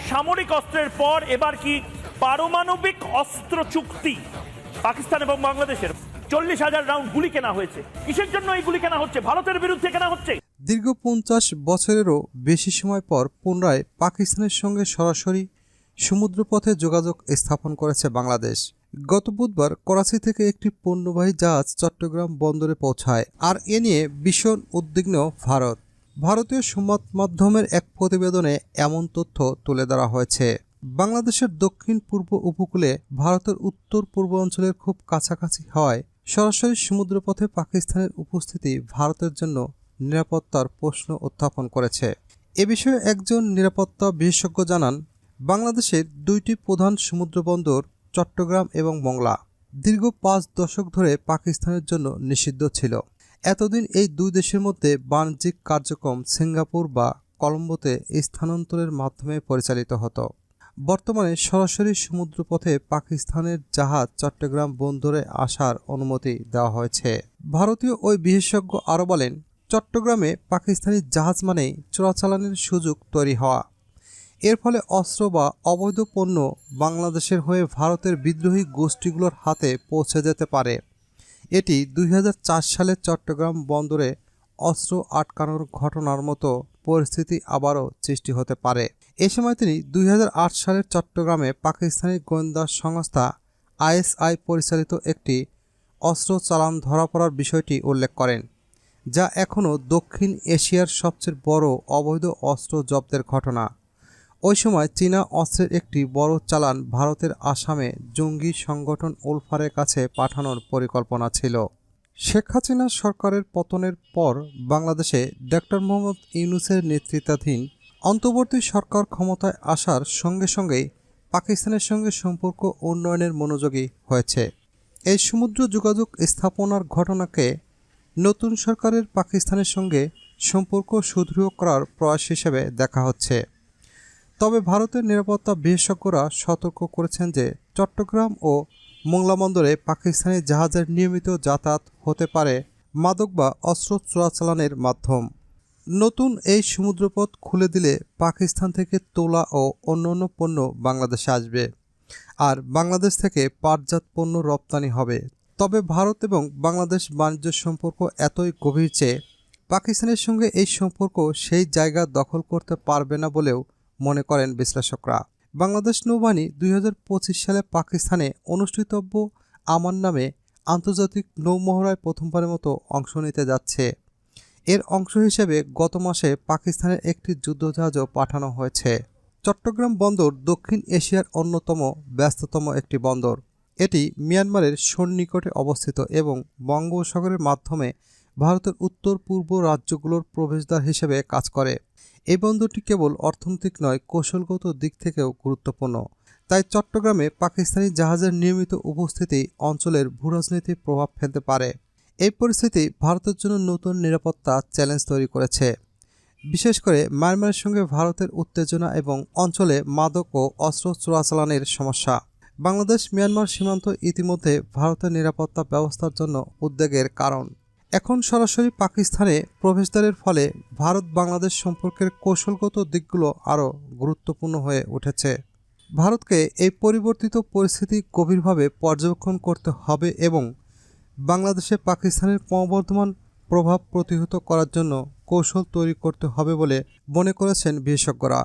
সামরিক অস্ত্রের পর এবার কি পারমাণবিক অস্ত্র চুক্তি পাকিস্তান এবং বাংলাদেশের 40,000 রাউন্ড গুলি কেনা হয়েছে। কিসের জন্য এই গুলি কেনা হচ্ছে? ভারতের বিরুদ্ধে কেনা হচ্ছে। দীর্ঘ 50 বছরেরও বেশি সময় পর পুনরায় পাকিস্তানের সঙ্গে সরাসরি সমুদ্রপথে যোগাযোগ স্থাপন করেছে বাংলাদেশ। গত বুধবার করাচি থেকে একটি পণ্যবাহী জাহাজ চট্টগ্রাম বন্দরে পৌঁছায়, আর এ নিয়ে ভীষণ উদ্বিগ্ন ভারত। ভারতীয় সংবাদ মাধ্যমের এক প্রতিবেদনে এমন তথ্য তুলে ধরা হয়েছে। বাংলাদেশের দক্ষিণ পূর্ব উপকূলে ভারতের উত্তর পূর্বাঞ্চলের খুব কাছাকাছি হওয়ায় সরাসরি সমুদ্রপথে পাকিস্তানের উপস্থিতি ভারতের জন্য নিরাপত্তার প্রশ্ন উত্থাপন করেছে। এ বিষয়ে একজন নিরাপত্তা বিশেষজ্ঞ জানান, বাংলাদেশের দুইটি প্রধান সমুদ্রবন্দর চট্টগ্রাম এবং মংলা দীর্ঘ 5 দশক ধরে পাকিস্তানের জন্য নিষিদ্ধ ছিল। এতদিন এই দুই দেশের মধ্যে বাণিজ্যিক কার্যক্রম সিঙ্গাপুর বা কলম্বোতে স্থানান্তরের মাধ্যমে পরিচালিত হতো। বর্তমানে সরাসরি সমুদ্রপথে পাকিস্তানের জাহাজ চট্টগ্রাম বন্দরে আসার অনুমতি দেওয়া হয়েছে। ভারতীয় ওই বিশেষজ্ঞ আরও বলেন, চট্টগ্রামে পাকিস্তানি জাহাজ মানেই চোরাচালানের সুযোগ তৈরি হওয়া। এর ফলে অস্ত্র বা অবৈধ পণ্য বাংলাদেশের হয়ে ভারতের বিদ্রোহী গোষ্ঠীগুলোর হাতে পৌঁছে যেতে পারে। এটি 2004 সালে চট্টগ্রাম বন্দরে অস্ত্র আটকানোর ঘটনার মতো পরিস্থিতি আবারও সৃষ্টি হতে পারে। এ সময় তিনি 2008 সালের চট্টগ্রামে পাকিস্তানি গোয়েন্দা সংস্থা ISI পরিচালিত একটি অস্ত্র চালান ধরা পড়ার বিষয়টি উল্লেখ করেন, যা এখনও দক্ষিণ এশিয়ার সবচেয়ে বড় অবৈধ অস্ত্র জব্দের ঘটনা। ওই সময় চীনা অস্ত্রের একটি বড় চালান ভারতের আসামে জঙ্গি সংগঠন উলফারের কাছে পাঠানোর পরিকল্পনা ছিল। শেখ হাসিনা সরকারের পতনের পর বাংলাদেশে ডক্টর মোহাম্মদ ইউনূসের নেতৃত্বাধীন অন্তর্বর্তী সরকার ক্ষমতায় আসার সঙ্গে সঙ্গেই পাকিস্তানের সঙ্গে সম্পর্ক উন্নয়নের মনোযোগী হয়েছে। এই সমুদ্র যোগাযোগ স্থাপনার ঘটনাকে নতুন সরকারের পাকিস্তানের সঙ্গে সম্পর্ক সুদৃঢ় করার প্রয়াস হিসেবে দেখা হচ্ছে। তবে ভারতের নিরাপত্তা বিশেষজ্ঞরা সতর্ক করেছেন যে চট্টগ্রাম ও মংলা বন্দরে পাকিস্তানি জাহাজের নিয়মিত যাতায়াত হতে পারে মাদক বা অস্ত্র চোরাচালানের মাধ্যম। নতুন এই সমুদ্রপথ খুলে দিলে পাকিস্তান থেকে তোলা ও অন্যান্য পণ্য বাংলাদেশে আসবে, আর বাংলাদেশ থেকে পাটজাত পণ্য রপ্তানি হবে। তবে ভারত এবং বাংলাদেশ বাণিজ্য সম্পর্ক এতই গভীর যে পাকিস্তানের সঙ্গে এই সম্পর্ক সেই জায়গা দখল করতে পারবে না বলেও মনে করেন বিশ্লেষকরা। বাংলাদেশ নৌবাহিনী 2025 সালে পাকিস্তানে অনুষ্ঠিতব্য আমান নামে আন্তর্জাতিক নৌমহড়ায় প্রথমবারের মতো অংশ নিতে যাচ্ছে। এর অংশ হিসেবে গত মাসে পাকিস্তানের একটি যুদ্ধজাহাজও পাঠানো হয়েছে। চট্টগ্রাম বন্দর দক্ষিণ এশিয়ার অন্যতম ব্যস্ততম একটি বন্দর। এটি মিয়ানমারের সন্নিকটে অবস্থিত এবং বঙ্গোপসাগরের মাধ্যমে ভারতের উত্তর পূর্ব রাজ্যগুলোর প্রবেশদ্বার হিসেবে কাজ করে। এই বন্দরটি কেবল অর্থনৈতিক নয়, কৌশলগত দিক থেকেও গুরুত্বপূর্ণ। তাই চট্টগ্রামে পাকিস্তানি জাহাজের নিয়মিত উপস্থিতি অঞ্চলের ভূরাজনীতি প্রভাব ফেলতে পারে। এই পরিস্থিতি ভারতের জন্য নতুন নিরাপত্তা চ্যালেঞ্জ তৈরি করেছে, বিশেষ করে মায়ানমারের সঙ্গে ভারতের উত্তেজনা এবং অঞ্চলে মাদক ও অস্ত্র চোরাচালানের সমস্যা। বাংলাদেশ মিয়ানমার সীমান্ত ইতিমধ্যে ভারতের নিরাপত্তা ব্যবস্থার জন্য উদ্বেগের কারণ। এখন সরাসরি পাকিস্তানে প্রবেশদ্বারের ফলে ভারত বাংলাদেশ সম্পর্কের কৌশলগত দিকগুলো আরও গুরুত্বপূর্ণ হয়ে উঠেছে। ভারতকে এই পরিবর্তিত পরিস্থিতি গভীরভাবে পর্যবেক্ষণ করতে হবে এবং বাংলাদেশে পাকিস্তানের ক্রমবর্ধমান প্রভাব প্রতিহত করার জন্য কৌশল তৈরি করতে হবে বলে মনে করেছেন বিশেষজ্ঞরা।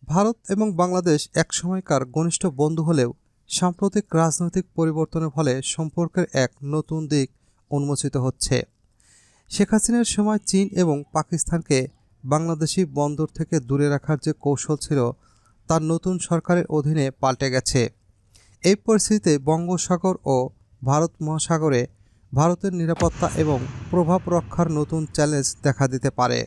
ভারত এবং বাংলাদেশ একসময়কার ঘনিষ্ঠ বন্ধু হলেও সাম্প্রতিক রাজনৈতিক পরিবর্তনের ফলে সম্পর্কের এক নতুন দিক উন্মোচিত হচ্ছে। শেখ হাসিনার সময় চীন এবং পাকিস্তানকে বাংলাদেশি বন্দর থেকে দূরে রাখার যে কৌশল ছিল, তার নতুন সরকারের অধীনে পাল্টে গেছে। এই পরিস্থিতিতে বঙ্গোপসাগর ও ভারত মহাসাগরে ভারতের নিরাপত্তা এবং প্রভাব রক্ষার নতুন চ্যালেঞ্জ দেখা দিতে পারে।